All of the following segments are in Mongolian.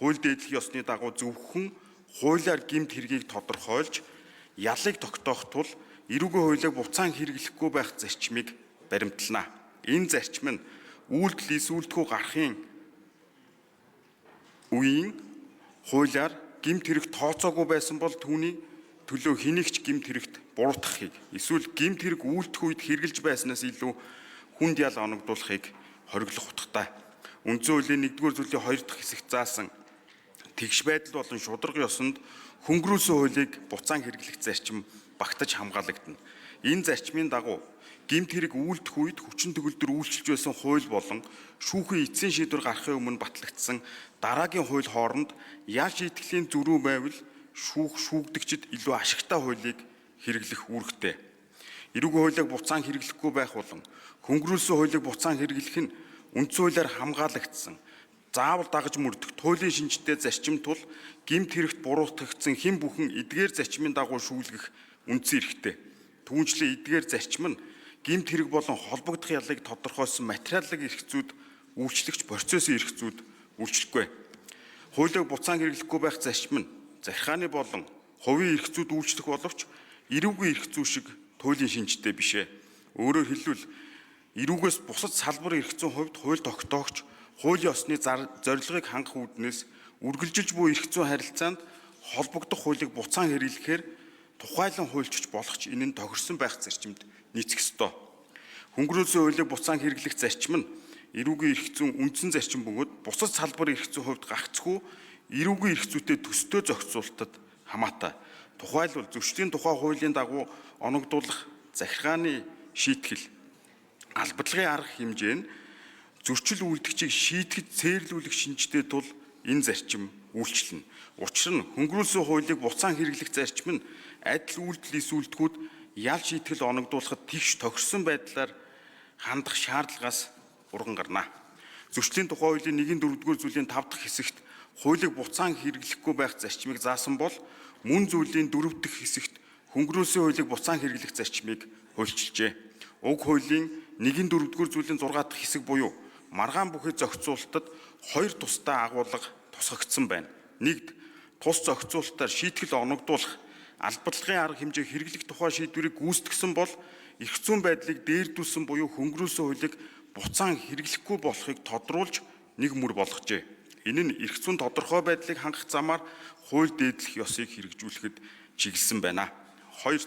хууль дээдлэх ёсны дагуу зөвхөн хуулиар гэмт хэргийг тодорхойлж ялыг тогтоох тул эрүүгийн хуулийг буцаан хэрэглэхгүй байх зарчмыг баримтлана. Энэ зарчим нь үйлдэл эсвүүлтгүү гарахын үеийн хуулиар гэмт хэрэг тооцоогүй байсан бол түүний төлөө хэнийгч гэмт хэрэгт буруутгахыг эсвэл гэмт хэрэг үйлдэх үед хэрглэж байснаас илүү хүнд ял оногдуулахыг хориглох утгатай. Үндсэн хуулийн 1-р зүйлийн 2 дахь хэсэгт заасан тэгш байдал болон шударга ёсонд хөнгөрүүлсэн хуулийг буцаан хэрэглэх зарчим багтаж хамгаалагдана. Энэ зарчмын дагуу гэмт хэрэг үйлдэх үед хүчин төгөлдөр үйлчилж байсан хууль болон шүүхийн эцсийн шийдвэр гарахын өмнө батлагдсан дараагийн хууль хооронд ял шийтгэлийн зөрүү байвал шүүгдэгчид илүү ашигтай хуулийг хэрэглэх үүрэгтэй. Эрүүгийн хуулийг буцаан хэрэглэхгүй байх болон хөнгөрүүлсэн хуулийг буцаан хэрэглэх нь үндсэн хуулиар хамгаалагдсан заавал дагаж мөрдөх туйлын шинжтэй зарчим тул гэмт хэрэгт буруутгагдсан хэн бүхэн эдгээр зарчмын дагуу шүүлгэх үндсэн эрхтэй. Түүнчлэн эдгээр зарчим нь гэмт хэрэг болон холбогдох ялыг тодорхойлсон материалын эрхцүүд үйлчлэгч процессын эрхцүүд үйлчлэхгүй. Хуулийг буцаан хэрэглэхгүй байх зарчим нь захиргааны болон хувийн эрхцүүд үйлчлэх боловч эрүүгийн эрхцүү шиг туйлын шинжтэй бишээ. Өөрөөр хэлбэл эрүүгээс бусад салбар эрхцүүн хувьд хууль тогтоогч хуулийн ёсны зорилгыг хангах үүднээс үргэлжилж буй эрхцүүн харилцаанд холбогдох хуулийг буцаан хэрэглэхээр тухайлан хуульчж болох ч энэ нь тохирсон байх зарчимд нийцэх ёстой. Хөнгөрүүлсэн хуулийг буцаан хэрэглэх зарчим нь эрүүгийн эрхцүүн үндсэн зарчим бөгөөд бусад салбар эрхцүүн хувьд гагцхүү эрүүгийн эрхцүүтэй төстэй зохицуулалтад хамаатай. Тухайлбал зөрчлийн тухай хуулийн дагуу оногдуулах захиргааны шийтгэл албадлагын арга хэмжээ нь зөрчил үйлдэгчийг шийтгэж цээрлүүлэх шинжтэй тул энэ зарчим үйлчлэнэ. Учир нь хөнгөрүүлсэн хуулийг буцаан хэрэглэх зарчим нь адил үйлдэл эсвүүлтгүүд ял шийтгэл оногдуулахад тэгш тохирсон байдлаар хандах шаардлагаас урган гарна. Зөрчлийн тухай хуулийн 1-4-р зүйлийн 5 дахь хэсэгт хуулийг буцаан хэрэглэхгүй байх зарчмыг заасан бол мөн зүйлийн 4 дахь хэсэгт хөнгөрүүлсэн хуулийг буцаан хэрэглэх зарчмыг хуульчилжээ. Уг хуулийн 1-4-р зүйлийн 6 дахь хэсэг буюу маргаан бүхий зохицуулалтад 2 тусдаа агуулга тусгагдсан байна. 1. Тус зохицуулалтаар шийтгэл оногдуулах албадлагын арга хэмжээ хэрэглэх тухай шийдвэрийг гүйцэтгсэн бол эрх зүйн байдлыг дээрдүүлсэн буюу хөнгөрүүлсэн хуулийг буцаан хэрэглэхгүй болохыг тодруулж нэг мөр болгожээ. Энэ нь эрх зүйн тодорхой байдлыг хангах замаар хууль дээдлэх ёсыг хэрэгжүүлэхэд чиглэсэн байна. 2.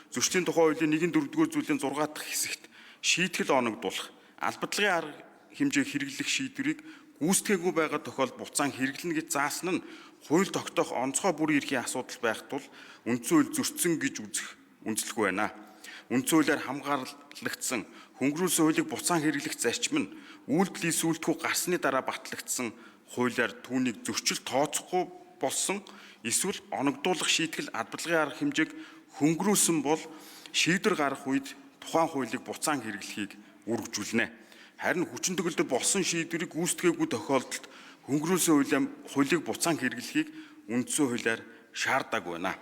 Зөрчлийн тухай хуулийн 1-4-р зүйлийн 6 дахь хэсэгт шийтгэл оногдуулах албадлагын арга хэмжээ хэрэглэх шийдвэрийг гүйцэтгээгүй байгаа тохиолдолд буцаан хэрэглэнэ гэж заасан нь хууль тогтоох онцгой бүрийн эрхийн асуудал байх тул үндсэн хууль зөрчсөн гэж үзэх үндэслэхгүй байна. Үндсэн хуулиар хамгаалагдсан хөнгөрүүлсэн хуулийг буцаан хэрэглэх зарчим нь үйлдэл эсвүүлтгүү гарсны дараа батлагдсан хуулиар түүнийг зөрчил тооцохгүй болсон эсвэл оногдуулах шийтгэл албадлагын арга хэмжээг хөнгөрүүлсэн бол шийдвэр гарах үед тухайн хуулийг буцаан хэрэглэхийг үргэлжлүүлнэ. Харин хүчин төгөлдөр болсон шийдвэрийг гүйцэтгээгүй тохиолдолд хөнгөрүүлсэн хуулийг буцаан хэрэглэхийг үндсэн хуулиар шаарддаг байна.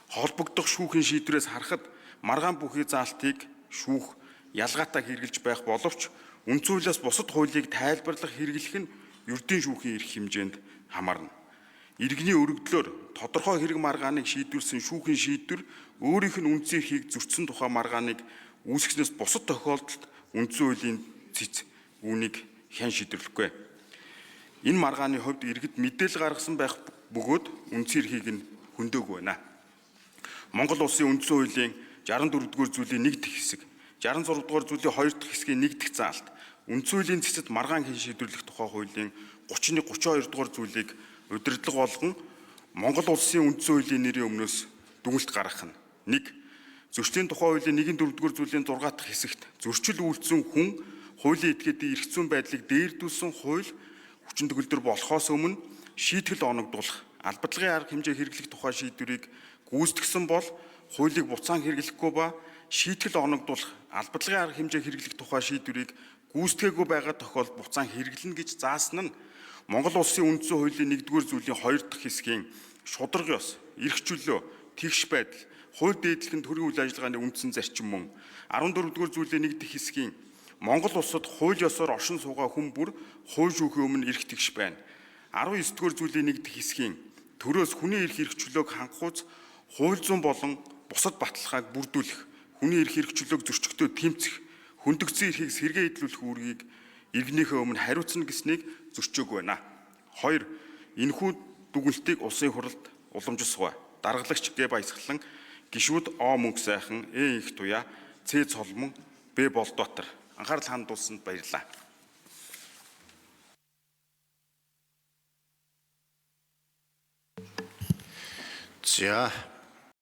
Холбогдох шүүхийн шийдвэрээс харахад маргаан бүхий заалтыг шүүх ялгаатай хэрэгжилж байх боловч үндсэн хуулиас бусад хуулийг тайлбарлах хэрэглэх нь ердийн шүүхийн эрх хэмжээнд хамаарна. Иргэний өргөдлөөр тодорхой хэрэг маргааныг шийдвэрсэн шүүхийн шийдвэр өөрийнх нь үндсэн эрхийг зөрчсөн тухай маргааныг үүсгэснээс бусад тохиолдолд үндсэн хуулийн цэц үүнийг хэн шийдвэрлэхгүй. Энэ маргааны хувьд иргэд мэдээлэл гаргасан байх бөгөөд үндсэн эрхийг нь хөндөөгүй байна. Монгол улсын үндсэн хуулийн 64-р зүйлийн 1 дахь хэсэг, 66-р зүйлийн 2 дахь хэсгийн 1 дахь заалт, үндсэн хуулийн цэцэд маргаан хэн шийдвэрлэх тухай хуулийн 30-32-р зүйлийг удирдлага болгон Монгол улсын үндсэн хуулийн нэрийн өмнөөс дүгнэлт гаргах нь. 1. Зөрчлийн тухай хуулийн 1-4-р зүйлийн 6 дахь хэсэгт зөрчил үйлдсэн хүн хуулийн этгээдийн эрх зүйн байдлыг дээрдүүлсэн хууль хүчин төгөлдөр болохоос өмнө шийтгэл оногдуулах албадлагын арга хэмжээ хэрэглэх тухай шийдвэрийг гүйцэтгсэн бол хуулийг буцаан хэрэглэхгүй ба шийтгэл оногдуулах албадлагын арга хэмжээ хэрэглэх тухай шийдвэрийг гүйцэтгээгүй байгаа тохиолдолд буцаан хэрэглэнэ гэж заасан нь Монгол улсын үндсэн хуулийн 1-р зүйлийн 2 дахь хэсгийн шударга ёс, эрх чөлөө, тэгш байдал, хууль дээдлэх нь төрийн үйл ажиллагааны үндсэн зарчим мөн 14-р зүйлийн 1 дахь хэсгийн Монгол улсад хууль ёсоор оршин суугаа хүн бүр хууль шүүхийн өмнө эрх тэгш байна. 19 дугаар зүйлийн нэг хэсгийн төрөөс хүний эрх хэрэгчлөөг хангахуйц хууль зүйн болон бусад баталгааг бүрдүүлэх, хүний эрх хэрэгчлөөг зөрчигдөө тэмцэх, хөндөгцсөн эрхийг сэргээ идэлүүлэх үүргийг иргэнийхээ өмнө хариуцна гэснийг зөрчөөгүй байна. 2. Энэхүү дүгнэлтийг улсын хурлд уламжилсугай. Даргалагч Г Баясгалан, гишүүд О Мөнх сайхан, Э Их Туяа, Ц Цолмон, Б Болдбаатар. Анхаарал хандуулсанд баярлалаа. За